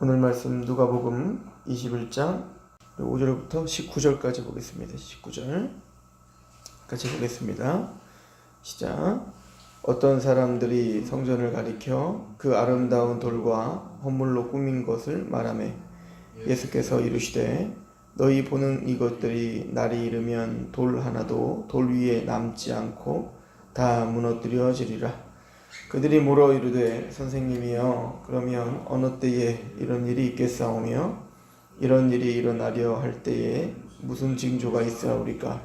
오늘 말씀 누가복음 21장 5절부터 19절까지 보겠습니다. 19절 같이 보겠습니다. 시작. 어떤 사람들이 성전을 가리켜 그 아름다운 돌과 헌물로 꾸민 것을 말하매 예수께서 이르시되 너희 보는 이것들이 날이 이르면 돌 하나도 돌 위에 남지 않고 다 무너뜨려지리라. 그들이 물어 이르되 선생님이여 그러면 어느 때에 이런 일이 있겠사오며 이런 일이 일어나려 할 때에 무슨 징조가 있사오리까?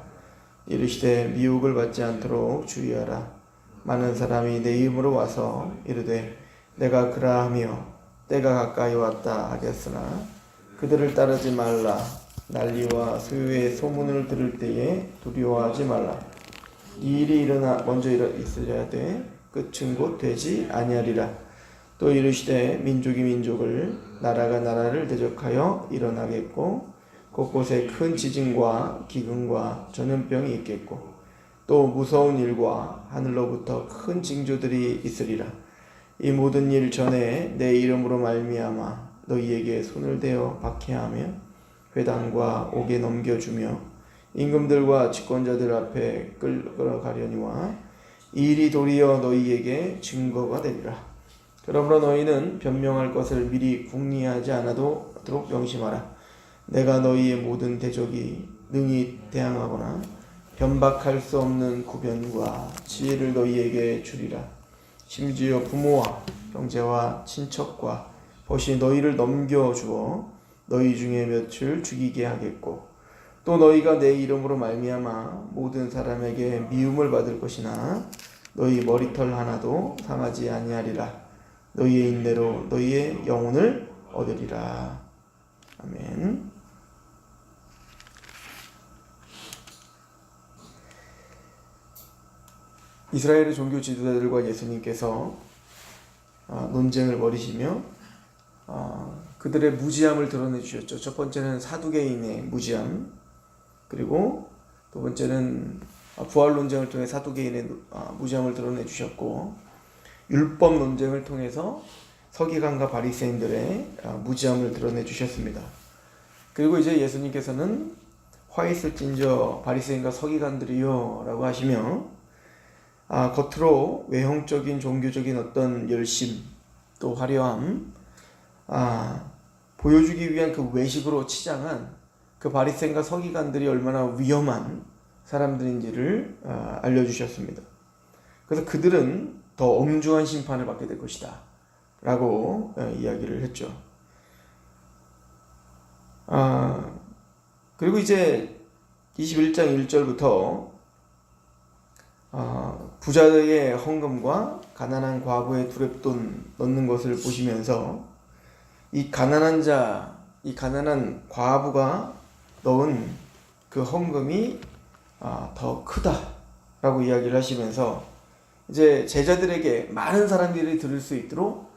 이르시되 미혹을 받지 않도록 주의하라. 많은 사람이 내 이름으로 와서 이르되 내가 그라하며 때가 가까이 왔다 하겠으나 그들을 따르지 말라. 난리와 수요의 소문을 들을 때에 두려워하지 말라. 이 일이 먼저 있어야 돼. 끝은 곧 되지 아니하리라. 또 이르시되 민족이 민족을 나라가 나라를 대적하여 일어나겠고 곳곳에 큰 지진과 기근과 전염병이 있겠고 또 무서운 일과 하늘로부터 큰 징조들이 있으리라. 이 모든 일 전에 내 이름으로 말미암아 너희에게 손을 대어 박해하며 회당과 옥에 넘겨주며 임금들과 집권자들 앞에 끌어가려니와 이 일이 도리어 너희에게 증거가 되리라. 그러므로 너희는 변명할 것을 미리 궁리하지 않아도록 명심하라. 내가 너희의 모든 대적이 능히 대항하거나 변박할 수 없는 구변과 지혜를 너희에게 주리라. 심지어 부모와 형제와 친척과 벗이 너희를 넘겨주어 너희 중에 몇을 죽이게 하겠고 또 너희가 내 이름으로 말미암아 모든 사람에게 미움을 받을 것이나 너희 머리털 하나도 상하지 아니하리라. 너희의 인내로 너희의 영혼을 얻으리라. 아멘. 이스라엘의 종교 지도자들과 예수님께서 논쟁을 벌이시며 그들의 무지함을 드러내 주셨죠. 첫 번째는 사두개인의 무지함, 그리고 두 번째는 부활 논쟁을 통해 사두개인의 무지함을 드러내 주셨고, 율법 논쟁을 통해서 서기관과 바리새인들의 무지함을 드러내 주셨습니다. 그리고 이제 예수님께서는 화 있을진저 바리새인과 서기관들이요 라고 하시며 겉으로 외형적인 종교적인 어떤 열심 또 화려함 보여주기 위한 그 외식으로 치장한 그 바리새인과 서기관들이 얼마나 위험한 사람들인지를 알려주셨습니다. 그래서 그들은 더 엄중한 심판을 받게 될 것이다 라고 이야기를 했죠. 그리고 이제 21장 1절부터 부자의 헌금과 가난한 과부의 두렙돈 넣는 것을 보시면서 이 가난한 자, 이 가난한 과부가 넣은 그 헌금이 더 크다라고 이야기를 하시면서 이제 제자들에게 많은 사람들이 들을 수 있도록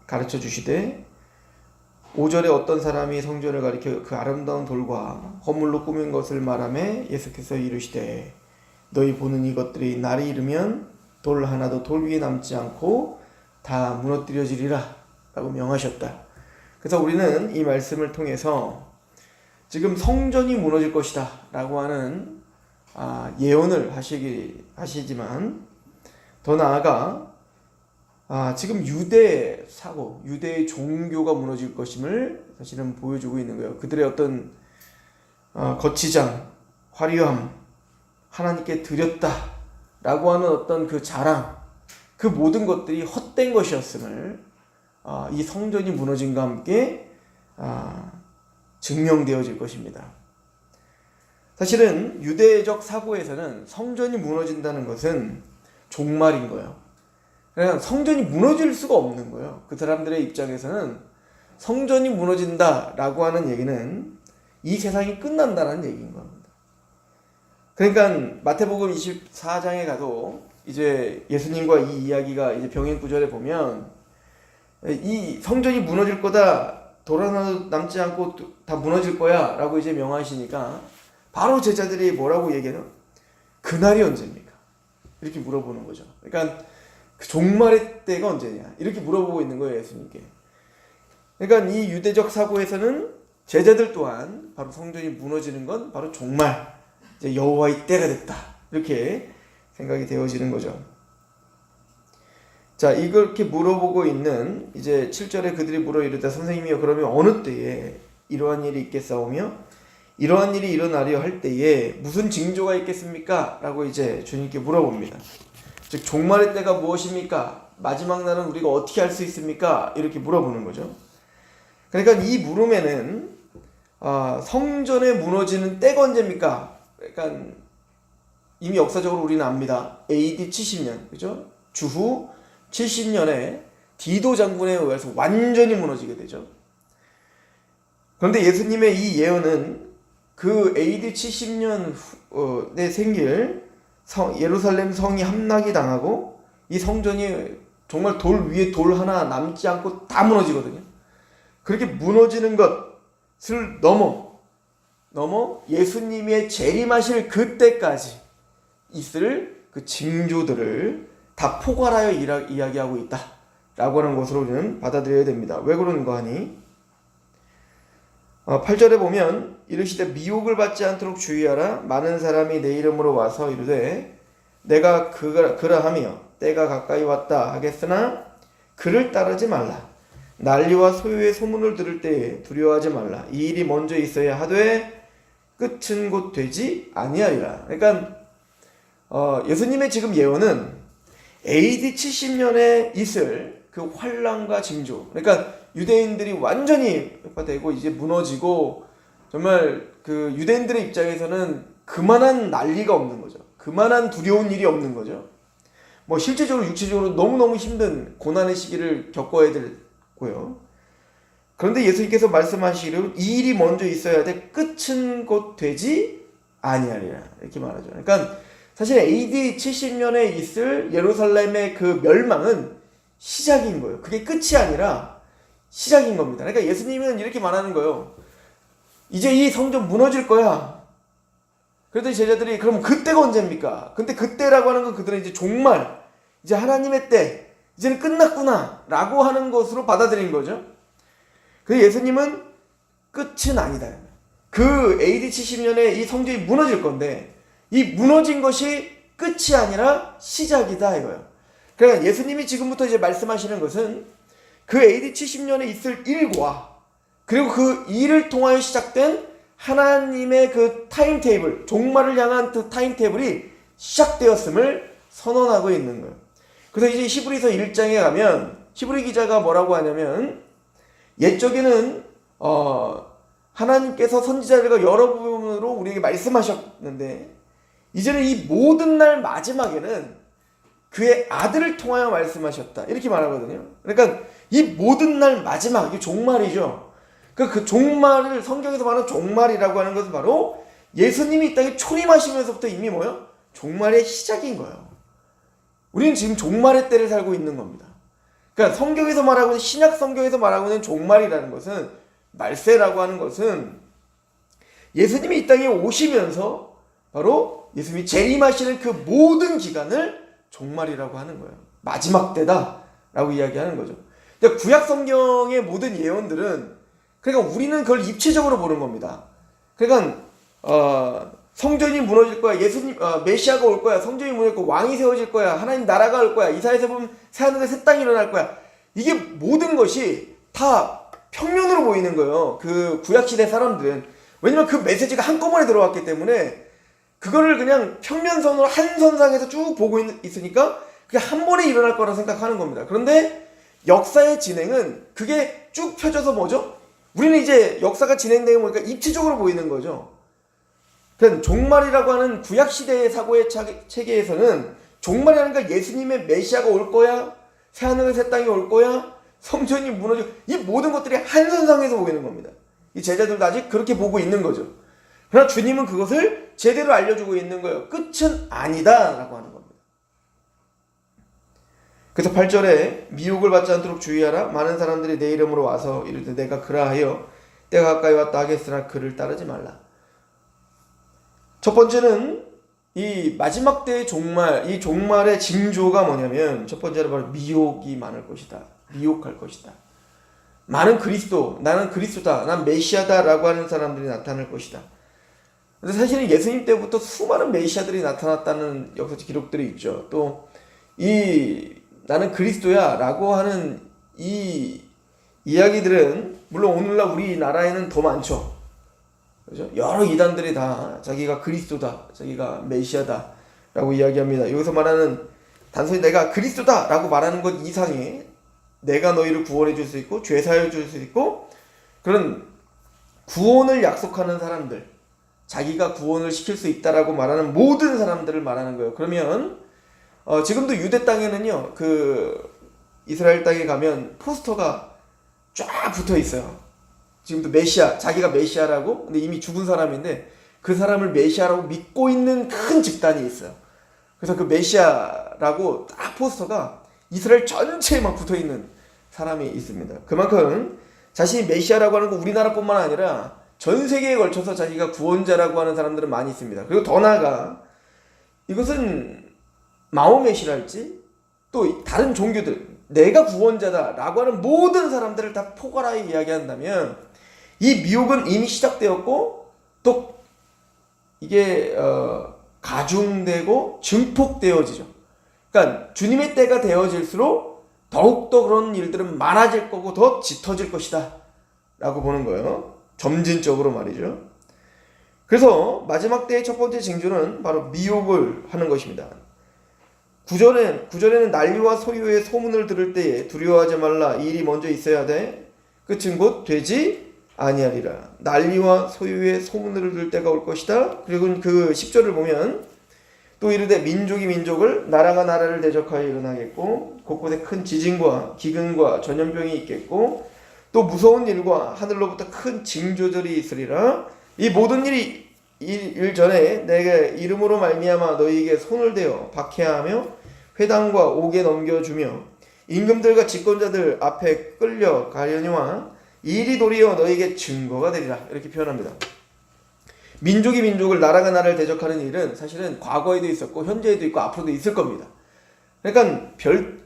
가르쳐 주시되 5절에 어떤 사람이 성전을 가리켜 그 아름다운 돌과 헌물로 꾸민 것을 말하매 예수께서 이르시되 너희 보는 이것들이 날이 이르면 돌 하나도 돌 위에 남지 않고 다 무너뜨려지리라 라고 명하셨다. 그래서 우리는 이 말씀을 통해서 지금 성전이 무너질 것이다 라고 하는 예언을 하시지만 더 나아가 지금 유대의 사고, 유대의 종교가 무너질 것임을 사실은 보여주고 있는 거예요. 그들의 어떤 거치장, 화려함, 하나님께 드렸다 라고 하는 어떤 그 자랑, 그 모든 것들이 헛된 것이었음을 이 성전이 무너짐과 함께 증명되어질 것입니다. 사실은 유대적 사고에서는 성전이 무너진다는 것은 종말인 거예요. 그러니까 성전이 무너질 수가 없는 거예요. 그 사람들의 입장에서는 성전이 무너진다라고 하는 얘기는 이 세상이 끝난다는 얘기인 겁니다. 그러니까 마태복음 24장에 가도 이제 예수님과 이 이야기가 이제 병행 구절에 보면 이 성전이 무너질 거다, 돌 하나도 남지 않고 다 무너질 거야 라고 이제 명하시니까 바로 제자들이 뭐라고 얘기해요? 그날이 언제입니까? 이렇게 물어보는 거죠. 그러니까 그 종말의 때가 언제냐 이렇게 물어보고 있는 거예요, 예수님께. 그러니까 이 유대적 사고에서는 제자들 또한 바로 성전이 무너지는 건 바로 종말, 이제 여호와의 때가 됐다, 이렇게 생각이 되어지는 거죠. 자, 이렇게 물어보고 있는 이제 7절에 그들이 물어 이르되 선생님이여 그러면 어느 때에 이러한 일이 있겠사오며 이러한 일이 일어나려 할 때에 무슨 징조가 있겠습니까? 라고 이제 주님께 물어봅니다. 즉 종말의 때가 무엇입니까? 마지막 날은 우리가 어떻게 알 수 있습니까? 이렇게 물어보는 거죠. 그러니까 이 물음에는 성전에 무너지는 때가 언제입니까? 그러니까 이미 역사적으로 우리는 압니다. AD 70년, 그죠? 주후 70년에 디도 장군에 의해서 완전히 무너지게 되죠. 그런데 예수님의 이 예언은 그 AD 70년에 생길 예루살렘 성이 함락이 당하고 이 성전이 정말 돌 위에 돌 하나 남지 않고 다 무너지거든요. 그렇게 무너지는 것을 넘어 예수님의 재림하실 그때까지 있을 그 징조들을 다 포괄하여 이야기하고 있다 라고 하는 것으로 우리는 받아들여야 됩니다. 왜 그런가 하니 8절에 보면 이르시되 미혹을 받지 않도록 주의하라. 많은 사람이 내 이름으로 와서 이르되 내가 그러하며 때가 가까이 왔다 하겠으나 그를 따르지 말라. 난리와 소요의 소문을 들을 때에 두려워하지 말라. 이 일이 먼저 있어야 하되 끝은 곧 되지 아니하리라. 그러니까 예수님의 지금 예언은 AD 70년에 있을 그 환란과 징조, 그러니까 유대인들이 완전히 흑파되고 이제 무너지고 정말 그 유대인들의 입장에서는 그만한 난리가 없는 거죠. 그만한 두려운 일이 없는 거죠. 뭐 실제적으로 육체적으로 너무너무 힘든 고난의 시기를 겪어야 되고요. 그런데 예수님께서 말씀하시기를 이 일이 먼저 있어야 돼 끝은 곧 되지 아니하리라 이렇게 말하죠. 그러니까 사실 AD 70년에 있을 예루살렘의 그 멸망은 시작인 거예요. 그게 끝이 아니라 시작인 겁니다. 그러니까 예수님은 이렇게 말하는 거예요. 이제 이 성전 무너질 거야. 그랬더니 제자들이 그럼 그때가 언제입니까? 근데 그때라고 하는 건 그들은 이제 종말, 이제 하나님의 때, 이제는 끝났구나 라고 하는 것으로 받아들인 거죠. 그래서 예수님은 끝은 아니다. 그 AD 70년에 이 성전이 무너질 건데 이 무너진 것이 끝이 아니라 시작이다 이거예요. 그러니까 예수님이 지금부터 이제 말씀하시는 것은 그 AD 70년에 있을 일과 그리고 그 일을 통하여 시작된 하나님의 그 타임테이블, 종말을 향한 그 타임테이블이 시작되었음을 선언하고 있는 거예요. 그래서 이제 히브리서 1장에 가면 히브리 기자가 뭐라고 하냐면 옛적에는 하나님께서 선지자들과 여러 부분으로 우리에게 말씀하셨는데 이제는 이 모든 날 마지막에는 그의 아들을 통하여 말씀하셨다 이렇게 말하거든요. 그러니까 이 모든 날 마지막, 이게 종말이죠. 그 종말을 성경에서 말하는 종말이라고 하는 것은 바로 예수님이 이 땅에 초림하시면서부터 이미 뭐예요? 종말의 시작인 거예요. 우리는 지금 종말의 때를 살고 있는 겁니다. 그러니까 성경에서 말하고 있는 신약 성경에서 말하고 있는 종말이라는 것은 말세라고 하는 것은 예수님이 이 땅에 오시면서 바로 예수님이 재림하시는 그 모든 기간을 종말이라고 하는 거예요. 마지막 때다라고 이야기하는 거죠. 근데 구약 성경의 모든 예언들은 그러니까 우리는 그걸 입체적으로 보는 겁니다. 그러니까 성전이 무너질 거야, 예수님 메시아가 올 거야, 성전이 무너질 거야, 왕이 세워질 거야, 하나님 나라가 올 거야, 이사야서 보면 새하늘과 새 땅이 일어날 거야. 이게 모든 것이 다 평면으로 보이는 거예요. 그 구약 시대 사람들은. 왜냐면 그 메시지가 한꺼번에 들어왔기 때문에 그거를 그냥 평면선으로 한 선상에서 쭉 보고 있으니까 그게 한 번에 일어날 거라 생각하는 겁니다. 그런데 역사의 진행은 그게 쭉 펴져서 뭐죠? 우리는 이제 역사가 진행되고 보니까 입체적으로 보이는 거죠. 그러니까 종말이라고 하는 구약시대의 사고의 체계에서는 종말이라는 건 예수님의 메시아가 올 거야, 새하늘과 새 땅이 올 거야, 성전이 무너지고, 이 모든 것들이 한 선상에서 보이는 겁니다. 이 제자들도 아직 그렇게 보고 있는 거죠. 그러나 주님은 그것을 제대로 알려주고 있는 거예요. 끝은 아니다 라고 하는 겁니다. 그래서 8절에 미혹을 받지 않도록 주의하라. 많은 사람들이 내 이름으로 와서 이르되 내가 그라하여 때가 가까이 왔다 하겠으나 그를 따르지 말라. 첫 번째는 이 마지막 때의 종말, 이 종말의 징조가 뭐냐면 첫 번째로 바로 미혹이 많을 것이다. 미혹할 것이다. 많은 그리스도, 나는 그리스도다, 난 메시아다라고 하는 사람들이 나타날 것이다. 근데 사실은 예수님 때부터 수많은 메시아들이 나타났다는 역사적 기록들이 있죠. 또 이 나는 그리스도야라고 하는 이 이야기들은 물론 오늘날 우리나라에는 더 많죠. 그렇죠? 여러 이단들이 다 자기가 그리스도다, 자기가 메시아다라고 이야기합니다. 여기서 말하는 단순히 내가 그리스도다라고 말하는 것 이상의 내가 너희를 구원해 줄 수 있고 죄 사여 줄 수 있고 그런 구원을 약속하는 사람들, 자기가 구원을 시킬 수 있다라고 말하는 모든 사람들을 말하는 거예요. 그러면 지금도 유대 땅에는요, 그 이스라엘 땅에 가면 포스터가 쫙 붙어 있어요. 지금도 메시아, 자기가 메시아라고, 근데 이미 죽은 사람인데 그 사람을 메시아라고 믿고 있는 큰 집단이 있어요. 그래서 그 메시아라고 딱 포스터가 이스라엘 전체에 막 붙어 있는 사람이 있습니다. 그만큼 자신이 메시아라고 하는 거 우리나라뿐만 아니라 전 세계에 걸쳐서 자기가 구원자라고 하는 사람들은 많이 있습니다. 그리고 더 나아가 이것은 마호멧이랄지 또 다른 종교들, 내가 구원자다라고 하는 모든 사람들을 다 포괄하여 이야기한다면 이 미혹은 이미 시작되었고 또 이게 가중되고 증폭되어지죠. 그러니까 주님의 때가 되어질수록 더욱더 그런 일들은 많아질 거고 더 짙어질 것이다 라고 보는 거예요. 점진적으로 말이죠. 그래서 마지막 때의 첫 번째 징조는 바로 미혹을 하는 것입니다. 구절에는 난리와 소유의 소문을 들을 때에 두려워하지 말라. 이 일이 먼저 있어야 돼. 끝은 곧 되지 아니하리라. 난리와 소유의 소문을 들을 때가 올 것이다. 그리고 그 10절을 보면 또 이르되 민족이 민족을 나라가 나라를 대적하여 일어나겠고 곳곳에 큰 지진과 기근과 전염병이 있겠고 또 무서운 일과 하늘로부터 큰 징조들이 있으리라. 이 모든 일이 일 전에 내게 이름으로 말미암아 너희에게 손을 대어 박해하며 회당과 옥에 넘겨주며 임금들과 집권자들 앞에 끌려가려니와 이 일이 도리어 너희에게 증거가 되리라. 이렇게 표현합니다. 민족이 민족을 나라가 나라를 대적하는 일은 사실은 과거에도 있었고 현재에도 있고 앞으로도 있을 겁니다. 그러니까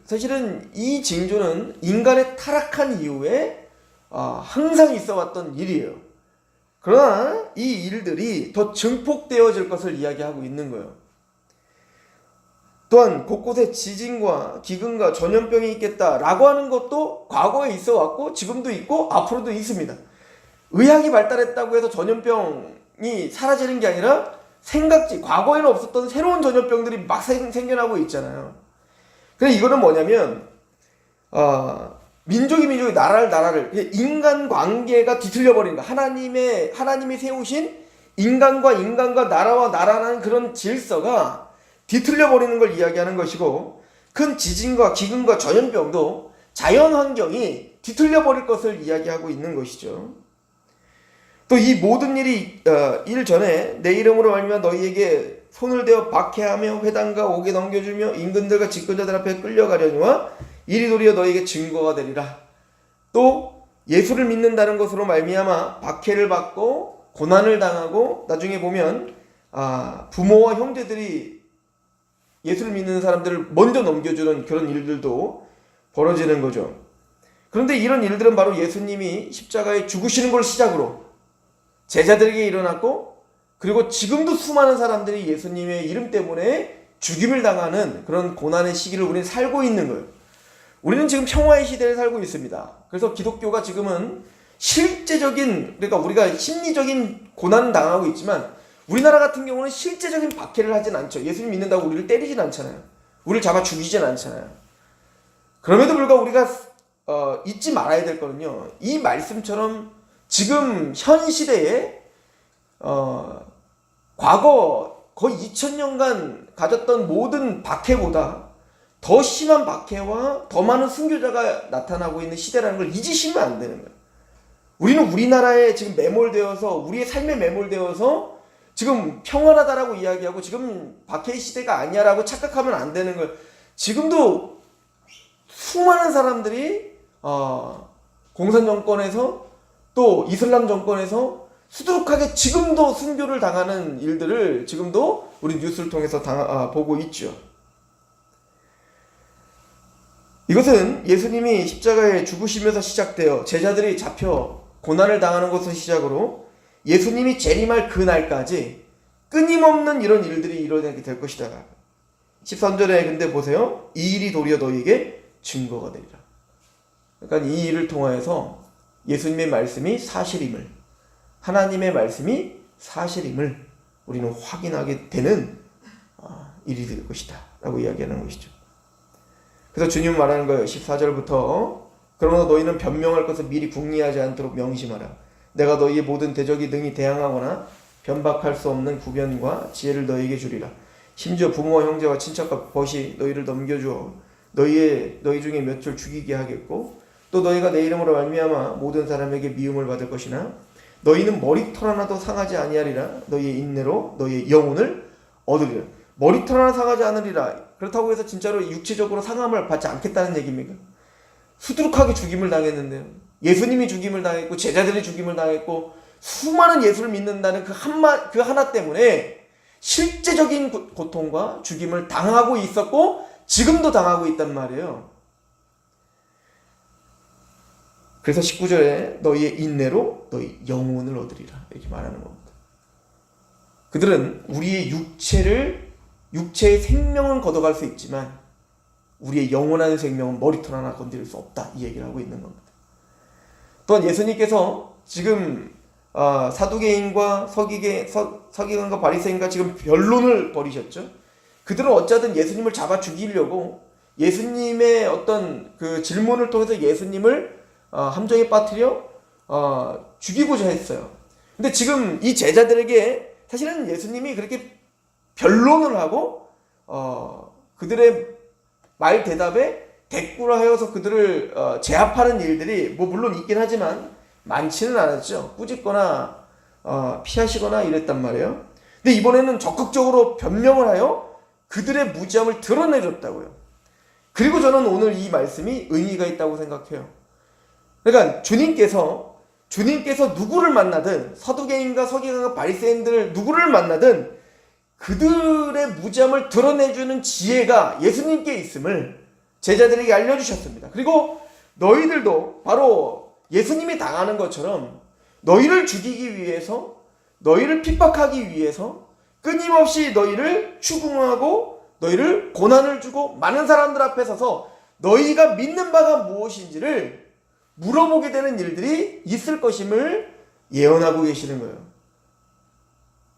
사실은 이 징조는 인간의 타락한 이후에 항상 있어 왔던 일이에요. 그러나 이 일들이 더 증폭되어질 것을 이야기하고 있는 거예요. 또한 곳곳에 지진과 기근과 전염병이 있겠다라고 하는 것도 과거에 있어 왔고 지금도 있고 앞으로도 있습니다. 의학이 발달했다고 해서 전염병이 사라지는 게 아니라 과거에는 없었던 새로운 전염병들이 막 생겨나고 있잖아요. 그래서 이거는 뭐냐면 민족이 나라를 인간관계가 뒤틀려 버린 거. 하나님이 세우신 인간과 나라와 나라라는 그런 질서가 뒤틀려 버리는 걸 이야기하는 것이고 큰 지진과 기근과 전염병도 자연 환경이 뒤틀려 버릴 것을 이야기하고 있는 것이죠. 또 이 모든 일이 일 전에 내 이름으로 말미암아 너희에게 손을 대어 박해하며 회당과 옥에 넘겨주며 임금들과 집권자들 앞에 끌려가려니와 이리 도리어 너희에게 증거가 되리라. 또 예수를 믿는다는 것으로 말미암아 박해를 받고 고난을 당하고 나중에 보면 부모와 형제들이 예수를 믿는 사람들을 먼저 넘겨주는 그런 일들도 벌어지는 거죠. 그런데 이런 일들은 바로 예수님이 십자가에 죽으시는 걸 시작으로 제자들에게 일어났고 그리고 지금도 수많은 사람들이 예수님의 이름 때문에 죽임을 당하는 그런 고난의 시기를 우리는 살고 있는 거예요. 우리는 지금 평화의 시대를 살고 있습니다. 그래서 기독교가 지금은 실제적인, 그러니까 우리가 심리적인 고난을 당하고 있지만 우리나라 같은 경우는 실제적인 박해를 하진 않죠. 예수님 믿는다고 우리를 때리진 않잖아요. 우리를 잡아 죽이진 않잖아요. 그럼에도 불구하고 우리가 잊지 말아야 될 거는요. 이 말씀처럼 지금 현 시대에 과거 거의 2000년간 가졌던 모든 박해보다 더 심한 박해와 더 많은 순교자가 나타나고 있는 시대라는 걸 잊으시면 안 되는 거예요. 우리는 우리나라에 지금 매몰되어서 우리의 삶에 매몰되어서 지금 평안하다라고 이야기하고 지금 박해의 시대가 아니야라고 착각하면 안 되는 거예요. 지금도 수많은 사람들이 공산 정권에서 또 이슬람 정권에서 수두룩하게 지금도 순교를 당하는 일들을 지금도 우리 뉴스를 통해서 보고 있죠. 이것은 예수님이 십자가에 죽으시면서 시작되어 제자들이 잡혀 고난을 당하는 것을 시작으로 예수님이 재림할 그날까지 끊임없는 이런 일들이 일어나게 될 것이다. 13절에 근데 보세요. 이 일이 도리어 너희에게 증거가 되리라. 그러니까 이 일을 통하여서 예수님의 말씀이 사실임을, 하나님의 말씀이 사실임을 우리는 확인하게 되는 일이 될 것이다 라고 이야기하는 것이죠. 그래서 주님 말하는 거예요. 14절부터 그러나 너희는 변명할 것을 미리 궁리하지 않도록 명심하라. 내가 너희의 모든 대적이 능히 대항하거나 변박할 수 없는 구변과 지혜를 너희에게 주리라. 심지어 부모와 형제와 친척과 벗이 너희를 넘겨주어 너희 중에 몇을 죽이게 하겠고 또 너희가 내 이름으로 말미암아 모든 사람에게 미움을 받을 것이나 너희는 머리털 하나도 상하지 아니하리라. 너희의 인내로 너희의 영혼을 얻으리라. 머리털 하나 상하지 않으리라. 그렇다고 해서 진짜로 육체적으로 상함을 받지 않겠다는 얘기입니까? 수두룩하게 죽임을 당했는데요. 예수님이 죽임을 당했고 제자들이 죽임을 당했고 수많은 예수를 믿는다는 그 하나 때문에 실제적인 고통과 죽임을 당하고 있었고 지금도 당하고 있단 말이에요. 그래서 19절에 너희의 인내로 너희 영혼을 얻으리라 이렇게 말하는 겁니다. 그들은 우리의 육체의 생명은 걷어갈 수 있지만 우리의 영원한 생명은 머리털 하나 건드릴 수 없다 이 얘기를 하고 있는 겁니다. 또한 예수님께서 지금 사두개인과 서기관과 바리새인과 지금 변론을 벌이셨죠. 그들은 어쩌든 예수님을 잡아 죽이려고 예수님의 어떤 그 질문을 통해서 예수님을 함정에 빠뜨려 죽이고자 했어요. 근데 지금 이 제자들에게 사실은 예수님이 그렇게 변론을 하고 그들의 말 대답에 대꾸를 하여서 그들을 제압하는 일들이 물론 있긴 하지만 많지는 않았죠. 꾸짖거나 피하시거나 이랬단 말이에요. 근데 이번에는 적극적으로 변명을 하여 그들의 무지함을 드러내줬다고요. 그리고 저는 오늘 이 말씀이 의미가 있다고 생각해요. 그러니까 주님께서 누구를 만나든 서두개인과 서기관과 바리새인들 누구를 만나든 그들의 무지함을 드러내주는 지혜가 예수님께 있음을 제자들에게 알려주셨습니다. 그리고 너희들도 바로 예수님이 당하는 것처럼 너희를 죽이기 위해서 너희를 핍박하기 위해서 끊임없이 너희를 추궁하고 너희를 고난을 주고 많은 사람들 앞에 서서 너희가 믿는 바가 무엇인지를 물어보게 되는 일들이 있을 것임을 예언하고 계시는 거예요.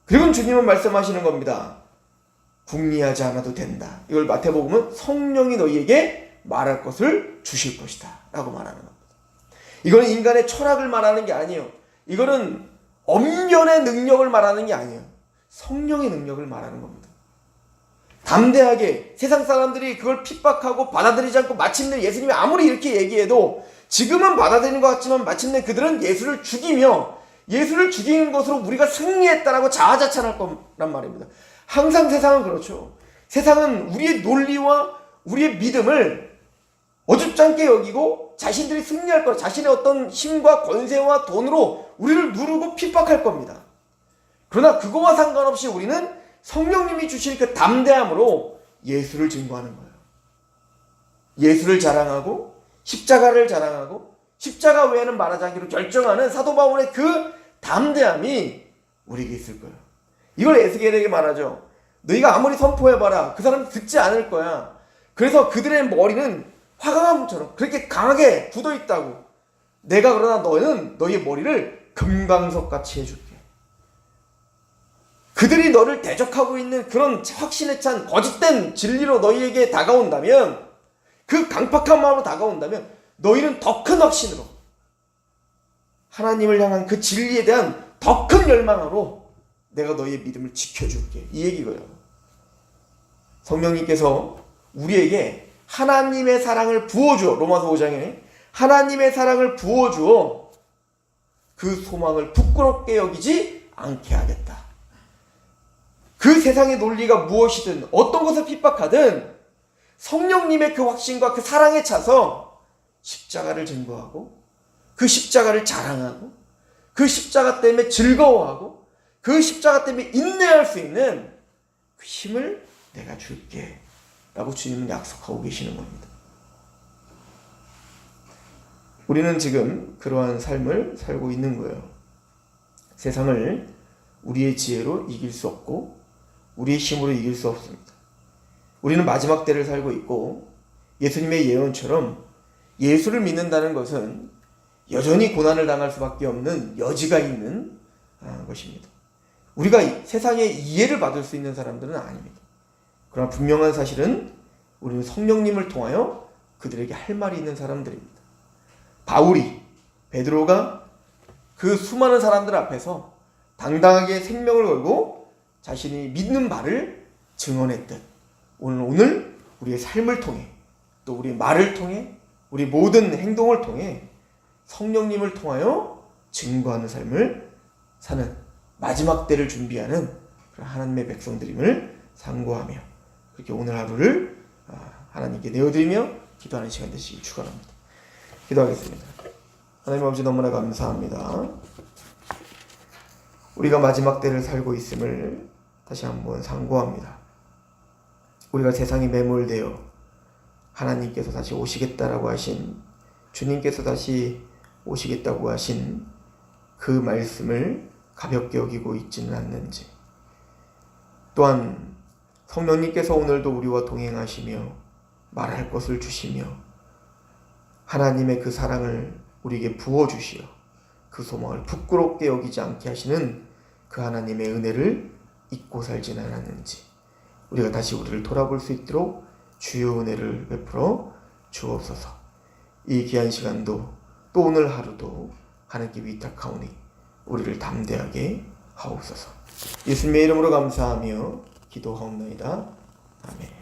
그리고 주님은 말씀하시는 겁니다. 궁리하지 않아도 된다. 이걸 마태복음은 성령이 너희에게 말할 것을 주실 것이다 라고 말하는 겁니다. 이거는 인간의 철학을 말하는 게 아니에요. 이거는 엄연의 능력을 말하는 게 아니에요. 성령의 능력을 말하는 겁니다. 담대하게 세상 사람들이 그걸 핍박하고 받아들이지 않고 마침내 예수님이 아무리 이렇게 얘기해도 지금은 받아들이는 것 같지만 마침내 그들은 예수를 죽이며 예수를 죽이는 것으로 우리가 승리했다라고 자아자찬할 거란 말입니다. 항상 세상은 그렇죠. 세상은 우리의 논리와 우리의 믿음을 어줍지 않게 여기고 자신들이 승리할 거라 자신의 어떤 힘과 권세와 돈으로 우리를 누르고 핍박할 겁니다. 그러나 그거와 상관없이 우리는 성령님이 주신 그 담대함으로 예수를 증거하는 거예요. 예수를 자랑하고 십자가를 자랑하고 십자가 외에는 말하지 않기로 결정하는 사도 바울의 그 담대함이 우리에게 있을 거예요. 이걸 에스겔에게 말하죠. 너희가 아무리 선포해봐라 그 사람 듣지 않을 거야. 그래서 그들의 머리는 화강암처럼 그렇게 강하게 굳어있다고. 내가 그러나 너는 너희의 머리를 금강석같이 해줄게. 그들이 너를 대적하고 있는 그런 확신에 찬 거짓된 진리로 너희에게 다가온다면, 그 강팍한 마음으로 다가온다면 너희는 더 큰 확신으로 하나님을 향한 그 진리에 대한 더 큰 열망으로 내가 너희의 믿음을 지켜줄게. 이 얘기고요. 성령님께서 우리에게 하나님의 사랑을 부어주어, 로마서 5장에 하나님의 사랑을 부어주어 그 소망을 부끄럽게 여기지 않게 하겠다. 그 세상의 논리가 무엇이든 어떤 것을 핍박하든 성령님의 그 확신과 그 사랑에 차서 십자가를 증거하고 그 십자가를 자랑하고 그 십자가 때문에 즐거워하고 그 십자가 때문에 인내할 수 있는 그 힘을 내가 줄게 라고 주님은 약속하고 계시는 겁니다. 우리는 지금 그러한 삶을 살고 있는 거예요. 세상을 우리의 지혜로 이길 수 없고 우리의 힘으로 이길 수 없습니다. 우리는 마지막 때를 살고 있고 예수님의 예언처럼 예수를 믿는다는 것은 여전히 고난을 당할 수밖에 없는 여지가 있는 것입니다. 우리가 세상의 이해를 받을 수 있는 사람들은 아닙니다. 그러나 분명한 사실은 우리는 성령님을 통하여 그들에게 할 말이 있는 사람들입니다. 베드로가 그 수많은 사람들 앞에서 당당하게 생명을 걸고 자신이 믿는 바를 증언했듯 오늘 우리의 삶을 통해 또 우리의 말을 통해 우리 모든 행동을 통해 성령님을 통하여 증거하는 삶을 사는 마지막 때를 준비하는 하나님의 백성들임을 상고하며 그렇게 오늘 하루를 하나님께 내어드리며 기도하는 시간 되시기 축원합니다. 기도하겠습니다. 하나님 아버지 너무나 감사합니다. 우리가 마지막 때를 살고 있음을 다시 한번 상고합니다. 우리가 세상에 매몰되어 하나님께서 다시 오시겠다라고 하신 주님께서 다시 오시겠다고 하신 그 말씀을 가볍게 여기고 있지는 않는지, 또한 성령님께서 오늘도 우리와 동행하시며 말할 것을 주시며 하나님의 그 사랑을 우리에게 부어주시어 그 소망을 부끄럽게 여기지 않게 하시는 그 하나님의 은혜를 잊고 살지는 않았는지 우리가 다시 우리를 돌아볼 수 있도록 주의 은혜를 베풀어 주옵소서. 이 귀한 시간도 또 오늘 하루도 하나님께 위탁하오니 우리를 담대하게 하옵소서. 예수님의 이름으로 감사하며 기도하옵나이다. 아멘.